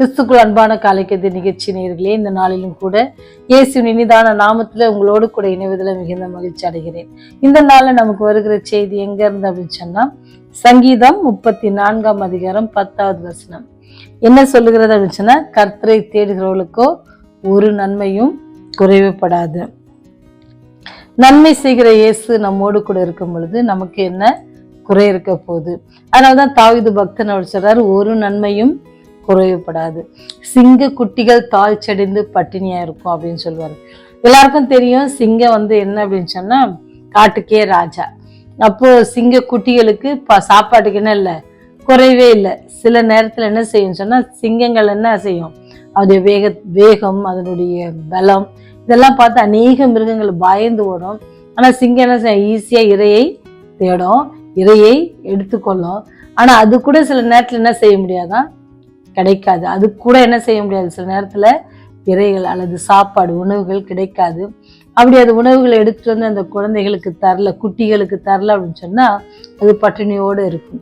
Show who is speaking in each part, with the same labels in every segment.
Speaker 1: கிறிஸ்துக்குள் அன்பான காலைக்கது நிகழ்ச்சி நேயர்களே, இந்த நாளிலும் கூட இயேசுவின் இனிதான நாமத்துல உங்களோடு கூட இணைவதில் மிகுந்த மகிழ்ச்சி அடைகிறேன். இந்த நாள்ல நமக்கு வருகிற செய்தி எங்க இருந்து அப்படின்னு சொன்னா, சங்கீதம் 34 அதிகாரம் 10வது வசனம் என்ன சொல்லுகிறது அப்படின்னு சொன்னா, கர்த்தரை தேடுகிறவர்களுக்கோ ஒரு நன்மையும் குறைவுபடாது. நன்மை செய்கிற இயேசு நம்மோடு கூட இருக்கும் பொழுது நமக்கு என்ன குறை இருக்க போகுது? அதனாலதான் தாவீது பக்தன் அவர் சொல்றாரு, ஒரு நன்மையும் குறைவுபடாது. சிங்க குட்டிகள் தாழ் செடிந்து பட்டினியா இருக்கும் அப்படின்னு சொல்லுவாரு. எல்லாருக்கும் தெரியும் சிங்கம் என்ன அப்படின்னு சொன்னா காட்டுக்கே ராஜா. அப்போ சிங்க குட்டிகளுக்கு சாப்பாட்டுக்கு என்ன இல்லை, குறைவே இல்லை. சில நேரத்துல என்ன செய்யும் சொன்னா, சிங்கங்கள் என்ன செய்யும், அதோடைய வேகம் அதனுடைய பலம் இதெல்லாம் பார்த்து அநேக மிருகங்கள் பயந்து ஓடும். ஆனா சிங்கம் என்ன செய்யும், ஈஸியா இரையை தேடும், இரையை எடுத்துக்கொள்ளும். ஆனா அது கூட சில நேரத்துல என்ன செய்ய முடியாதான், கிடைக்காது. அது கூட என்ன செய்ய முடியாது, சில நேரத்துல இறைகள் அல்லது சாப்பாடு உணவுகள் கிடைக்காது. அப்படி அது உணவுகளை எடுத்துட்டு வந்து அந்த குழந்தைகளுக்கு தரல, குட்டிகளுக்கு தரல அப்படின்னு சொன்னா அது பட்டினியோடு இருக்கும்.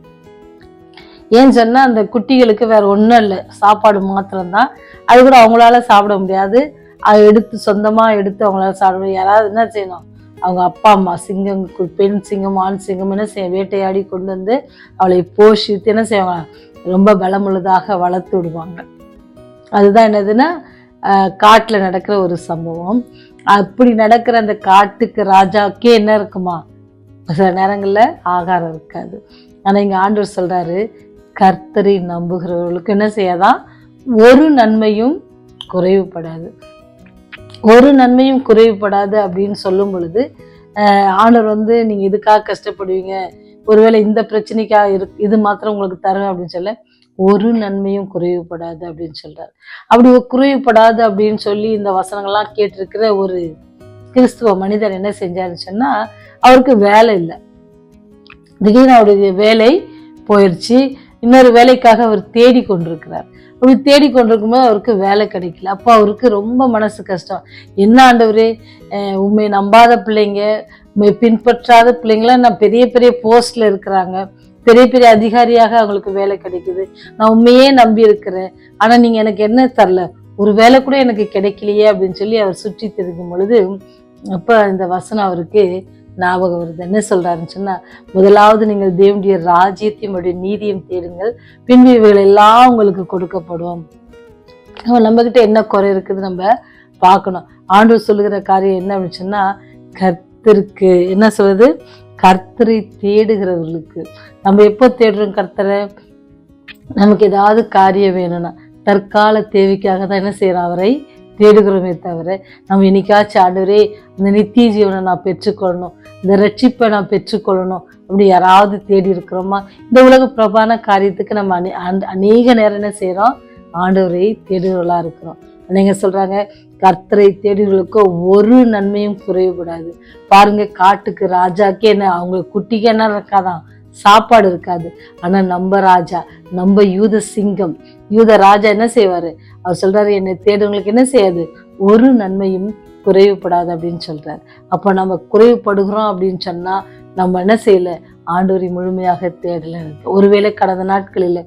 Speaker 1: ஏன்னு சொன்னா அந்த குட்டிகளுக்கு வேற ஒன்றும் இல்லை, சாப்பாடு மாத்திரம்தான். அது கூட அவங்களால சாப்பிட முடியாது. அதை எடுத்து சொந்தமா எடுத்து அவங்களால சாப்பிட முடியாது. யாராவது என்ன செய்யணும், அவங்க அப்பா அம்மா சிங்கம், பெண் சிங்கம் ஆண் சிங்கம் என்ன செய்ய, வேட்டையாடி கொண்டு வந்து அவளை போஷித்து என்ன செய்வாங்க, ரொம்ப பலமுள்ளதாக வளர்த்து விடுவாங்க. அதுதான் என்னதுன்னா காட்டுல நடக்கிற ஒரு சம்பவம். அப்படி நடக்கிற அந்த காட்டுக்கு ராஜாக்கே என்ன இருக்குமா, சில நேரங்கள்ல ஆகாரம் இருக்காது. ஆனா இங்க ஆண்டவர் சொல்றாரு, கர்த்தரை நம்புகிறவர்களுக்கு என்ன செய்யாதான், ஒரு நன்மையும் குறைவுபடாது. ஒரு நன்மையும் குறைவுபடாது அப்படின்னு சொல்லும் பொழுது ஆண்டவர் நீங்க இதுக்காக கஷ்டப்படுவீங்க, ஒருவேளை இந்த பிரச்சனைக்காக இது மாத்திரம் உங்களுக்கு தரும் அப்படின்னு சொல்ல, ஒரு நன்மையும் குறைவுபடாது அப்படின்னு சொல்றாரு. அப்படி குறைவுபடாது அப்படின்னு சொல்லி இந்த வசனங்கள்லாம் கேட்டிருக்கிற ஒரு கிறிஸ்துவ மனிதர் என்ன செஞ்சாருன்னு சொன்னா, அவருக்கு வேலை இல்லை. திடீர்னு அவருடைய வேலை போயிடுச்சு. இன்னொரு வேலைக்காக அவர் தேடி கொண்டிருக்கிறார். அப்படி தேடி கொண்டிருக்கும் போது அவருக்கு வேலை கிடைக்கல. அப்போ அவருக்கு ரொம்ப மனசு கஷ்டம். என்ன ஆண்டவரே, உண்மை நம்பாத பிள்ளைங்க, பின்பற்றாத பிள்ளைங்களாம் நான் பெரிய பெரிய போஸ்ட்ல இருக்கிறாங்க, பெரிய பெரிய அதிகாரியாக அவங்களுக்கு வேலை கிடைக்குது, நான் உண்மையே நம்பி இருக்கிறேன், ஆனா நீங்க எனக்கு என்ன தரல, ஒரு வேலை கூட எனக்கு கிடைக்கலையே அப்படின்னு சொல்லி அவர் சுற்றி திருக்கும் பொழுது அப்ப இந்த வசனம் அவருக்கு ஞாபகம் வருது. என்ன சொல்றாருன்னு சொன்னா, முதலாவது நீங்கள் தேவனுடைய ராஜ்யத்தையும் நீதியும் தேடுங்கள், பின்பு இவைகள் எல்லாம் உங்களுக்கு கொடுக்கப்படும். நம்ம கிட்ட என்ன குறை இருக்குது நம்ம பார்க்கணும். ஆண்டவர் சொல்லுகிற காரியம் என்ன அப்படின்னு சொன்னா, கர்த்தருக்கு என்ன சொல்றது, கர்த்தரை தேடுகிறவர்களுக்கு. நம்ம எப்போ தேடுறோம் கர்த்தரை, நமக்கு ஏதாவது காரியம் வேணும்னா தற்கால தேவைக்காக தான் என்ன செய்யறோம், அவரை தேடுகிறோமே தவிர நம்ம இன்னைக்காச்சும் ஆண்டவரே இந்த நித்திய ஜீவனை நான் பெற்றுக்கொள்ளணும், இந்த ரட்சிப்பை நான் பெற்றுக்கொள்ளணும் அப்படி யாராவது தேடி இருக்கிறோமா? இந்த உலக பிரபான காரியத்துக்கு நம்ம அநேக நேரம் என்ன செய்யறோம், ஆண்டவரை தேடுகிறவர்களா இருக்கிறோம். நீங்க சொல்றாங்க, கர்த்தரை தேடுகளுக்கோ ஒரு நன்மையும் குறைவுபடாது. பாருங்க, காட்டுக்கு ராஜாக்கே என்ன, அவங்க குட்டிக்கு என்ன இருக்காதான், சாப்பாடு இருக்காது. ஆனா நம்ம ராஜா, நம்ம யூத சிங்கம், யூத ராஜா என்ன செய்வாரு, அவர் சொல்றாரு, என்னை தேடுவங்களுக்கு என்ன செய்யாது, ஒரு நன்மையும் குறைவுபடாது அப்படின்னு சொல்றாரு. அப்ப நம்ம குறைவுபடுகிறோம் அப்படின்னு சொன்னா நம்ம என்ன செய்யல, ஆண்டவரை முழுமையாக தேடல. ஒருவேளை கடந்த நாட்களில்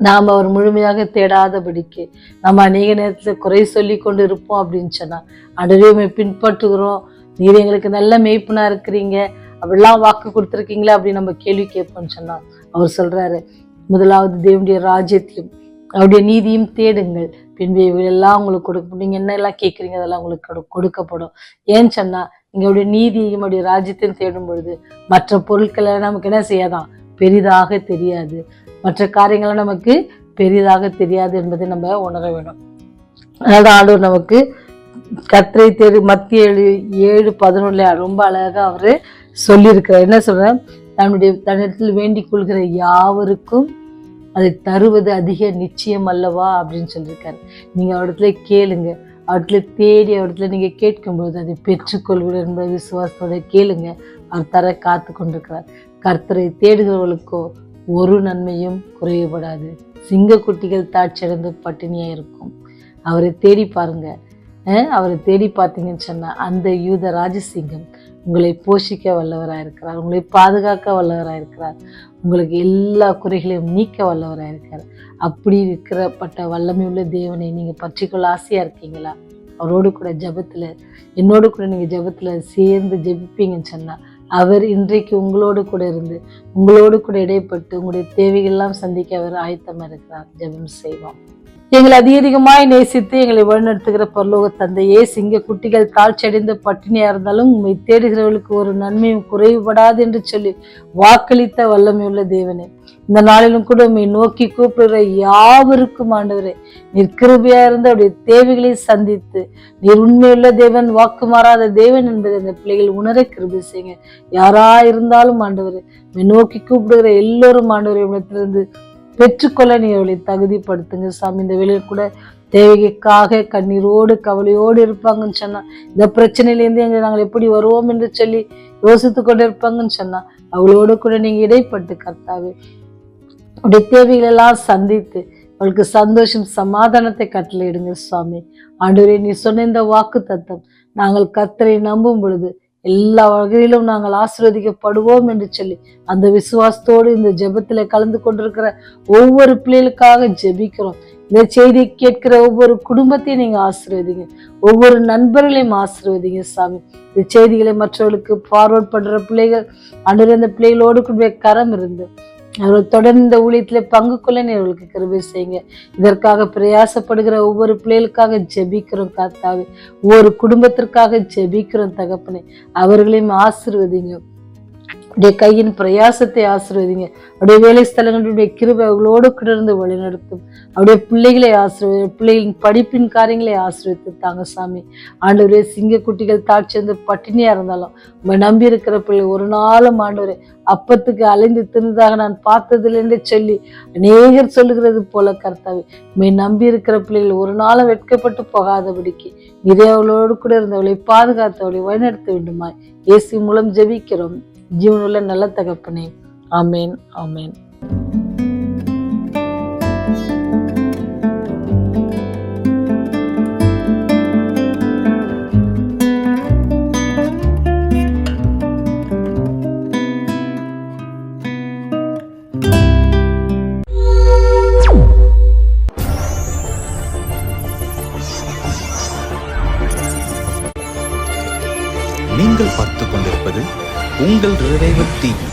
Speaker 1: நாம் அவர் முழுமையாக தேடாதபடிக்கு நம்ம அநேக நேரத்தில் குறை சொல்லி கொண்டு இருப்போம் அப்படின்னு சொன்னா, ஆண்டவரை பின்பற்றுகிறோம், நீர் எங்களுக்கு நல்ல மேய்ப்பனா இருக்கிறீங்க, அப்படிலாம் வாக்கு கொடுத்துருக்கீங்களா அப்படின்னு நம்ம கேள்வி கேட்போம்னு சொன்னா, அவர் சொல்றாரு, முதலாவது தேவனுடைய ராஜ்யத்தையும் அவருடைய நீதியும் தேடுங்கள், பின்பு எல்லாம் உங்களுக்கு கொடுக்கும். நீங்க என்ன எல்லாம் கேட்குறீங்க அதெல்லாம் உங்களுக்கு கொடுக்கப்படும். ஏன்னு சொன்னா, நீங்க அவருடைய நீதியையும் அவருடைய ராஜ்யத்தையும் தேடும் பொழுது மற்ற பொருட்களை நமக்கு என்ன செய்யாதான், பெரிதாக தெரியாது, மற்ற காரியங்கள்லாம் நமக்கு பெரிதாக தெரியாது என்பதை நம்ம உணர வேணும். அதனால ஆண்டவர் நமக்கு கர்த்தரை தேடி மத்திய 7:11 ரொம்ப அழகா அவரு சொல்லியிருக்கிறார். என்ன சொல்ற, தன்னிடத்தில் வேண்டிக் கொள்கிற யாவருக்கும் அதை தருவது அதிக நிச்சயம் அல்லவா அப்படின்னு சொல்லியிருக்காரு. நீங்க அவரிடத்துல கேளுங்க, அவரிடத்துல தேடி அவரிடத்துல நீங்க கேட்கும்போது அதை பெற்றுக்கொள்வது என்பது விசுவாசத்தோட கேளுங்க, அவர் தர காத்து கொண்டிருக்கிறார். கர்த்தரை தேடுகிறவர்களுக்கோ ஒரு நன்மையும் குறைவுபடாது. சிங்க குட்டிகள் தாட்சியடைந்து பட்டினியா இருக்கும். அவரை தேடி பாருங்க. அவரை தேடி பார்த்தீங்கன்னு சொன்னா அந்த யூத ராஜசிங்கம் உங்களை போஷிக்க வல்லவராயிருக்கிறார், உங்களை பாதுகாக்க வல்லவராயிருக்கிறார், உங்களுக்கு எல்லா குறைகளையும் நீக்க வல்லவராயிருக்கிறார். அப்படி இருக்கிறப்பட்ட வல்லமை உள்ள தேவனை நீங்கள் பற்றிக்கொள்ள ஆசையாக இருக்கீங்களா? அவரோடு கூட ஜெபத்தில், என்னோடு கூட நீங்கள் ஜெபத்தில் சேர்ந்து ஜெபிப்பீங்கன்னு சொன்னால் அவர் இன்றைக்கு உங்களோடு கூட இருந்து உங்களோடு கூட இடைப்பட்டு உங்களுடைய தேவைகள்லாம் சந்திக்க அவர் ஆயத்தமாக இருக்கிறார். ஜெபம் செய்வோம். எங்களை அதிகமாய் நேசித்து எங்களை வழிநடத்துகிற பரலோக தந்தையே, சிங்க குட்டிகள் தாழ்ச்சியடைந்த பட்டினியா இருந்தாலும் உண்மை தேடுகிறவர்களுக்கு ஒரு நன்மையும் குறைவுபடாது என்று சொல்லி வாக்களித்த வல்லமை உள்ள தேவனே, இந்த நாளிலும் கூட உண்மை நோக்கி கூப்பிடுகிற யாவருக்கும் ஆண்டவரே, நீர் கிருபையா இருந்து அவருடைய தேவைகளை சந்தித்து நீர் உண்மையுள்ள தேவன், வாக்கு மாறாத தேவன் என்பதை அந்த பிள்ளைகள் உணர கிருபை செய்யுங்க. யாரா இருந்தாலும் ஆண்டவரே, நோக்கி கூப்பிடுகிற எல்லோரும் ஆண்டவரை இடத்திலிருந்து பெற்றுக்கொள்ள நீ அவளை தகுதிப்படுத்துங்க சாமி. இந்த வேளையில் கூட தேவைக்காக கண்ணீரோடு கவலையோடு இருப்பாங்கன்னு சொன்னா, இந்த பிரச்சனையிலேருந்து எங்களை நாங்கள் எப்படி வருவோம் என்று சொல்லி யோசித்து கொண்டு இருப்பாங்கன்னு சொன்னா, அவளோடு கூட நீங்க இடைப்பட்டு கர்த்தாவே உடைய தேவைகள் எல்லாம் சந்தித்து அவளுக்கு சந்தோஷம் சமாதானத்தை கட்டளையிடுங்க சுவாமி. ஆண்டவரே, நீ சொன்ன இந்த வாக்கு தத்தம் நாங்கள் கர்த்தரை நம்பும் பொழுது எல்லா வகையிலும் நாங்கள் ஆசீர்வதிக்கப்படுவோம் என்று சொல்லி அந்த விசுவாசத்தோடு இந்த ஜெபத்துல கலந்து கொண்டிருக்கிற ஒவ்வொரு பிள்ளைகளுக்காக ஜெபிக்கிறோம். இந்த செய்தியை கேட்கிற ஒவ்வொரு குடும்பத்தையும் நீங்க ஆசீர்வதிங்க, ஒவ்வொரு நண்பர்களையும் ஆசீர்வதிங்க சாமி. இந்த செய்திகளை மற்றவர்களுக்கு ஃபார்வர்ட் பண்ற பிள்ளைகள் ஆண்டவரே, அந்த பிள்ளைகளோடு கூட கரம் இருந்து அவர்கள் தொடர்ந்து இந்த ஊழியத்துல பங்கு கொள்ள அவர்களுக்கு கிருபை செய்யுங்க. இதற்காக பிரயாசப்படுகிற ஒவ்வொரு பிள்ளைகளுக்காக ஜெபிக்கிறோம் கர்த்தாவே, ஒவ்வொரு குடும்பத்திற்காக ஜெபிக்கிறோம் தகப்பனே. அவர்களையும் ஆசீர்வதிங்க, உடைய கையின் பிரயாசத்தை ஆசீர்வதிங்க. அவருடைய வேலை ஸ்தலங்களுடைய கிருபை அவர்களோடு கூட இருந்து வழிநடத்தும். அவருடைய பிள்ளைகளை பிள்ளைகளின் படிப்பின் காரியங்களை ஆசீர்வதித்து தாங்க சாமி. ஆண்டவரே, சிங்க குட்டிகள் தாழ்ச்சி பட்டினியா இருந்தாலும் உங்க நம்பி இருக்கிற பிள்ளை ஒரு நாளும் ஆண்டவரே அப்பத்துக்கு அலைந்து தின்னதாக நான் பார்த்ததில்லை என்று சொல்லி அநேகர் சொல்லுகிறது போல கர்த்தாவே, உண்மை நம்பி இருக்கிற பிள்ளைகள் ஒரு நாளும் வெட்கப்பட்டு போகாதபடிக்கு நிறைய அவளோடு கூட இருந்தவளை பாதுகாத்து அவளை வழிநடத்த வேண்டுமாய் இயேசு மூலம் ஜெபிக்கிறோம் ஜீவனுள்ள நல்ல தகப்பனே. ஆமேன், ஆமேன்.
Speaker 2: நீங்கள் பார்த்துக் கொண்டிருப்பது உங்கள் ரிவைவல் டிவி.